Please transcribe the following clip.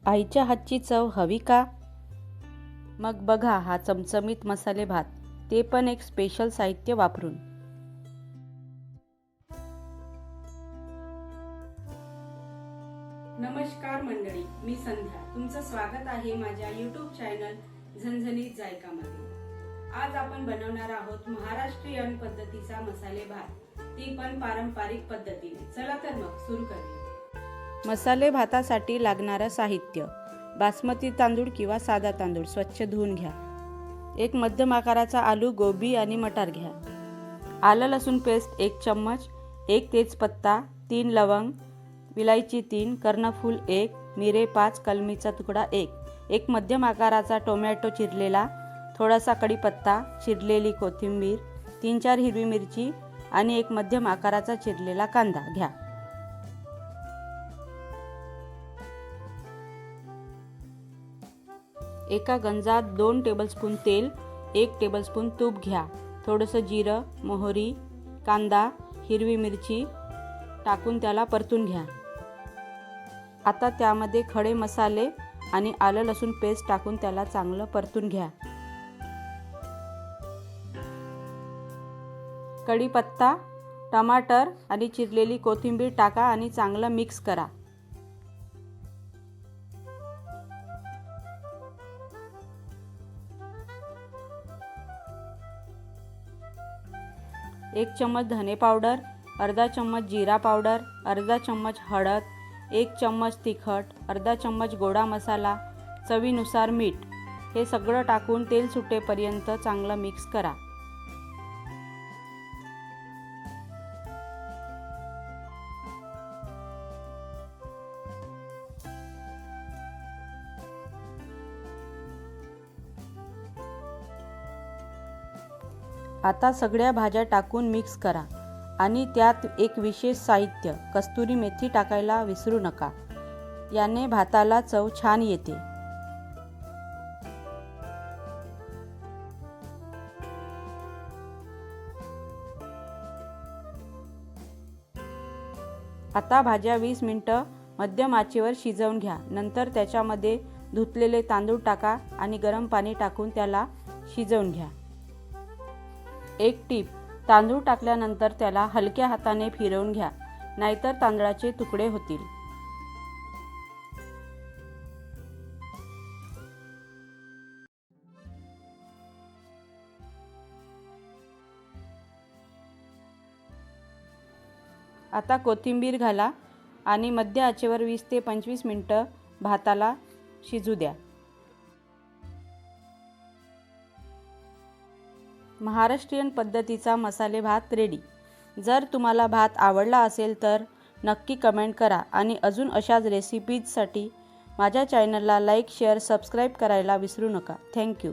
आईच्या हातची चव हवी का? मग बघा हा चमचमीत मसाले भात, ते पण एक स्पेशल साहित्य वापरून. नमस्कार मंडळी, मी संध्या. तुमचं स्वागत आहे माझ्या YouTube चॅनल झणझणीत जायकामध्ये. आज आपण बनवणार आहोत महाराष्ट्रीयन पद्धतीचा मसाले भात, ती पण पारंपरिक पद्धतीने. चला तर मग सुरू करूया. मसाले भातासाठी लागणारं साहित्य: बासमती तांदूळ किंवा साधा तांदूळ स्वच्छ धुवून घ्या. एक मध्यम आकाराचा आलू, गोबी आणि मटार घ्या. आलं लसूण पेस्ट 1 चम्मच, 1 तेजपत्ता, 3 लवंग, विलायची 3, कर्णफूल 1, मिरे 5, कलमीचा तुकडा 1 मध्यम आकाराचा टोमॅटो चिरलेला, थोडासा कढीपत्ता, चिरलेली कोथिंबीर, 3-4 हिरवी मिरची आणि 1 मध्यम आकाराचा चिरलेला कांदा घ्या. एका गंजात 2 टेबलस्पून तेल, 1 टेबलस्पून तूप घ्या. थोडंसं जिरं, मोहरी, कांदा, हिरवी मिरची टाकून त्याला परतून घ्या. आता त्यामध्ये खडे मसाले आणि आलं लसूण पेस्ट टाकून त्याला चांगलं परतून घ्या. कढीपत्ता, टमाटर आणि चिरलेली कोथिंबीर टाका आणि चांगलं मिक्स करा. एक चम्मच धने पावडर, अर्धा चम्मच जिरा पावडर, अर्धा चम्मच हळद, 1 चम्मच तिखट, अर्धा चम्मच गोडा मसाला, चवीनुसार मीठ हे सगळं टाकून तेल सुटेपर्यंत चांगलं मिक्स करा. आता सगळ्या भाज्या टाकून मिक्स करा आणि त्यात एक विशेष साहित्य कस्तुरी मेथी टाकायला विसरू नका. याने भाताला चव छान येते. आता भाज्या 20 मिनिटं मध्यम आचेवर शिजवून घ्या. नंतर त्याच्यामध्ये धुतलेले तांदूळ टाका आणि गरम पाणी टाकून त्याला शिजवून घ्या. एक टीप: तांदूळ टाकल्यानंतर त्याला हलक्या हाताने फिरवून घ्या, नाहीतर तांदळाचे तुकडे होतील. आता कोथिंबीर घाला आणि मध्य आचेवर 20 ते 25 मिनिटं भाताला शिजू द्या. महाराष्ट्रीयन पद्धतीचा मसाले भात रेडी. जर तुम्हाला भात आवडला असेल तर नक्की कमेंट करा आणि अजून अशाच रेसिपीजसाठी माझ्या चॅनलला लाईक, शेअर, सबस्क्राईब करायला विसरू नका. थँक्यू.